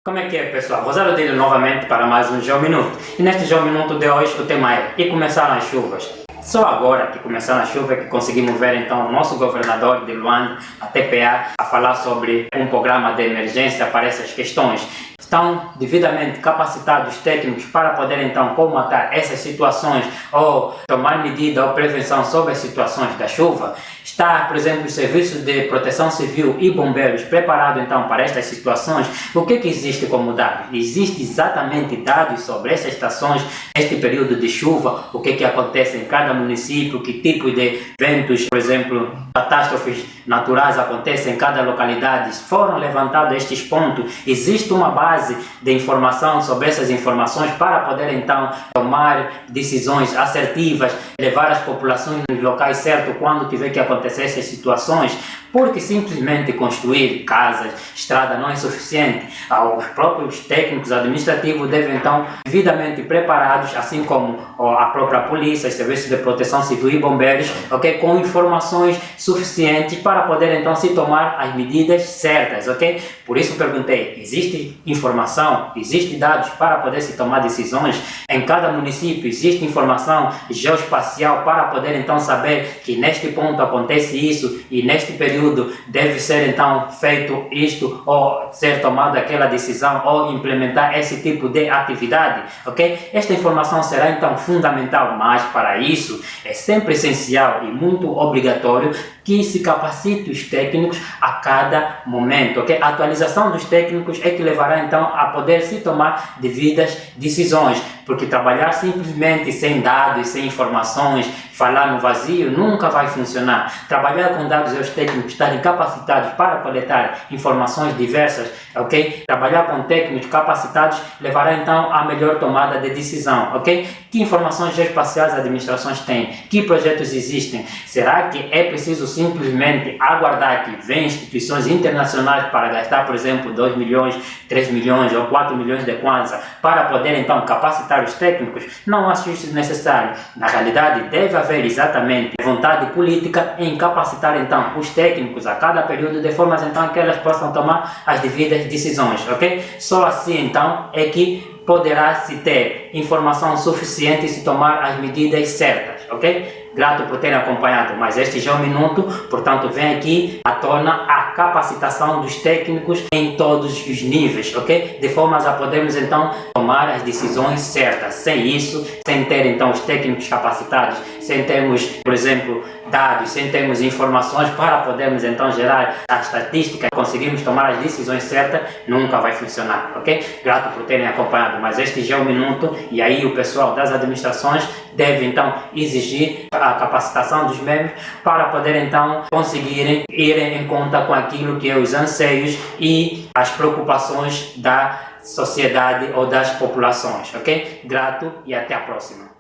Como é que é, pessoal? Rosário Dele novamente para mais um Geominuto. E neste Geominuto de hoje o tema é: e começaram as chuvas? Só agora que começaram as chuvas que conseguimos ver então o nosso governador de Luanda, a TPA, a falar sobre um programa de emergência para essas questões. Estão devidamente capacitados técnicos para poder então comatar essas situações ou tomar medida ou prevenção sobre as situações da chuva. Está, por exemplo, o Serviço de Proteção Civil e Bombeiros preparado então para estas situações. O que existe como dados? Existe exatamente dados sobre essas estações, este período de chuva, o que acontece em cada município, que tipo de eventos, por exemplo, catástrofes naturais acontecem em cada localidade. Foram levantados estes pontos. Existe uma base de informação sobre essas informações para poder então tomar decisões assertivas, levar as populações nos locais certos quando tiver que acontecer essas situações, porque simplesmente construir casas, estrada não é suficiente. Os próprios técnicos administrativos devem então devidamente preparados, assim como a própria polícia, os serviços de proteção civil e bombeiros, ok, com informações suficientes para poder então se tomar as medidas certas, ok? Por isso perguntei: existe informação, existe dados para poder se tomar decisões? Em cada município existe informação geoespacial para poder então saber que neste ponto acontece isso e neste período deve ser então feito isto ou ser tomada aquela decisão ou implementar esse tipo de atividade, ok? Esta informação será então fundamental, mas para isso é sempre essencial e muito obrigatório que se capacite os técnicos a cada momento, ok? A atualização dos técnicos é que levará então a poder se tomar devidas decisões, porque trabalhar simplesmente sem dados, sem informações, falar no vazio nunca vai funcionar. Trabalhar com dados e os técnicos estarem capacitados para coletar informações diversas, ok? Trabalhar com técnicos capacitados levará então a melhor tomada de decisão, ok? Que informações geoespaciais as administrações têm? Que projetos existem? Será que é preciso simplesmente aguardar que venham instituições internacionais para gastar, por exemplo, 2 milhões, 3 milhões ou 4 milhões de kwanza para poder então capacitar os técnicos? Não acho isso necessário. Na realidade, deve haver exatamente vontade política em capacitar então os técnicos a cada período de forma então que elas possam tomar as devidas decisões, ok? Só assim então é que poderá se ter informação suficiente e se tomar as medidas certas, ok? Grato por terem acompanhado, mas este já é um minuto, portanto vem aqui à tona a capacitação dos técnicos em todos os níveis, ok? De forma a podermos então tomar as decisões certas. Sem isso, sem ter então os técnicos capacitados, sem termos, por exemplo, dados, sem termos informações para podermos então gerar a estatística, conseguirmos tomar as decisões certas, nunca vai funcionar, ok? Grato por terem acompanhado, mas este já é um minuto e aí o pessoal das administrações deve então exigir a capacitação dos membros para poder então conseguirem ir em conta com aquilo que é os anseios e as preocupações da sociedade ou das populações, ok? Grato e até a próxima.